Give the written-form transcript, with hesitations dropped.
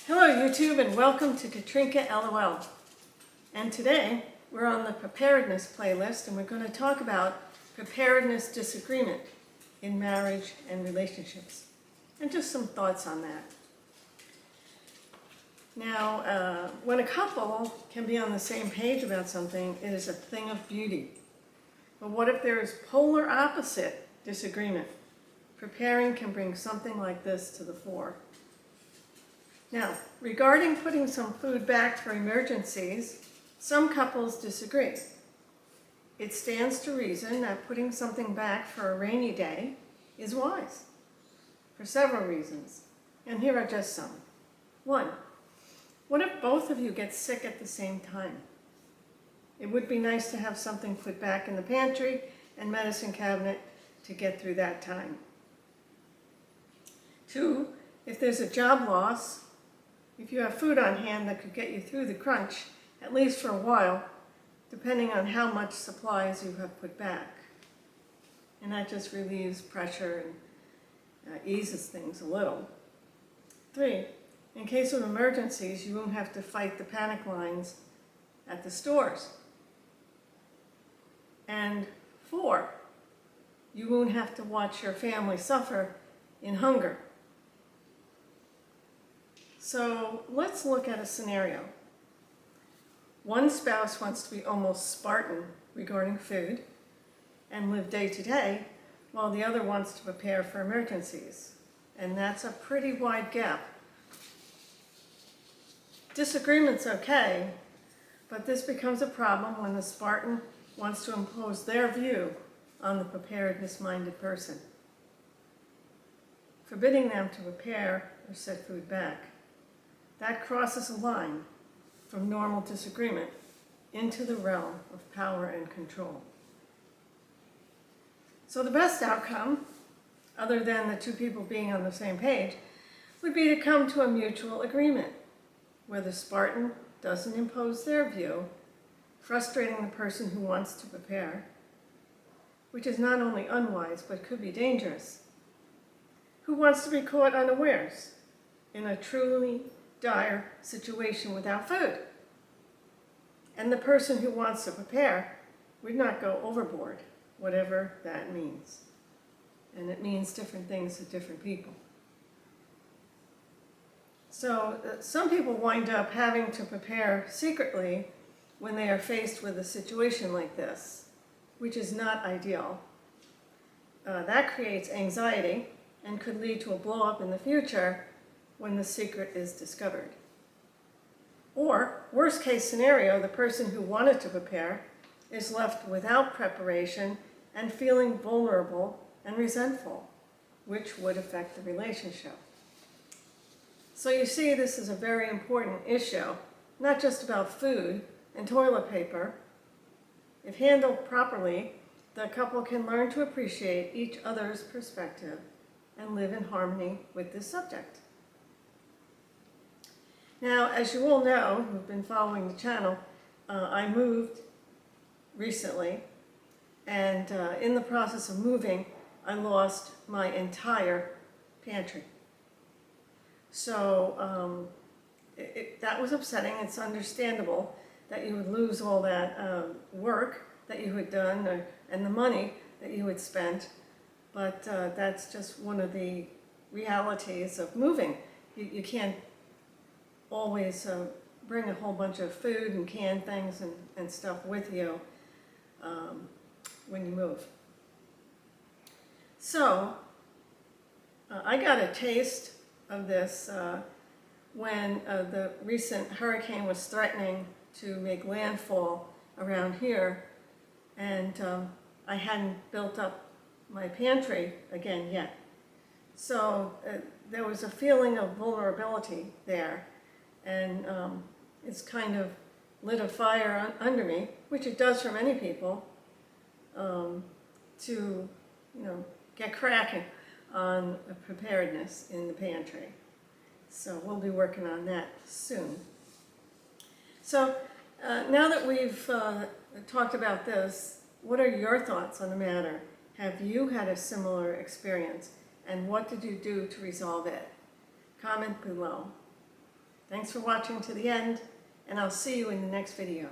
Hello YouTube and welcome to Katrinka LOL. And today we're on the Preparedness playlist and we're going to talk about preparedness disagreement in marriage and relationships. And just some thoughts on that. Now, when a couple can be on the same page about something, it is a thing of beauty. But what if there is polar opposite disagreement? Preparing can bring something like this to the fore. Now, regarding putting some food back for emergencies, some couples disagree. It stands to reason that putting something back for a rainy day is wise, for several reasons, and here are just some. 1, what if both of you get sick at the same time? It would be nice to have something put back in the pantry and medicine cabinet to get through that time. 2, if there's a job loss, if you have food on hand that could get you through the crunch, at least for a while, depending on how much supplies you have put back. And that just relieves pressure and eases things a little. 3, in case of emergencies, you won't have to fight the panic lines at the stores. And 4, you won't have to watch your family suffer in hunger. So let's look at a scenario. One spouse wants to be almost Spartan regarding food and live day to day, while the other wants to prepare for emergencies. And that's a pretty wide gap. Disagreement's okay, but this becomes a problem when the Spartan wants to impose their view on the preparedness-minded person, forbidding them to prepare or set food back. That crosses a line from normal disagreement into the realm of power and control. So the best outcome, other than the two people being on the same page, would be to come to a mutual agreement where the Spartan doesn't impose their view, frustrating the person who wants to prepare, which is not only unwise but could be dangerous. Who wants to be caught unawares in a truly dire situation without food? And the person who wants to prepare would not go overboard, whatever that means. And it means different things to different people. So some people wind up having to prepare secretly when they are faced with a situation like this, which is not ideal. That creates anxiety and could lead to a blow-up in the future when the secret is discovered. Or, worst case scenario, the person who wanted to prepare is left without preparation and feeling vulnerable and resentful, which would affect the relationship. So you see, this is a very important issue, not just about food and toilet paper. If handled properly, the couple can learn to appreciate each other's perspective and live in harmony with this subject. Now, as you all know, who've been following the channel, I moved recently, and in the process of moving, I lost my entire pantry. So that was upsetting. It's understandable that you would lose all that work that you had done and the money that you had spent, but that's just one of the realities of moving. You can't always bring a whole bunch of food and canned things and stuff with you when you move. So I got a taste of this when the recent hurricane was threatening to make landfall around here, and I hadn't built up my pantry again yet. So there was a feeling of vulnerability there. And it's kind of lit a fire under me, which it does for many people, to get cracking on preparedness in the pantry. So we'll be working on that soon. So now that we've talked about this, what are your thoughts on the matter? Have you had a similar experience? And what did you do to resolve it? Comment below. Thanks for watching to the end, and I'll see you in the next video.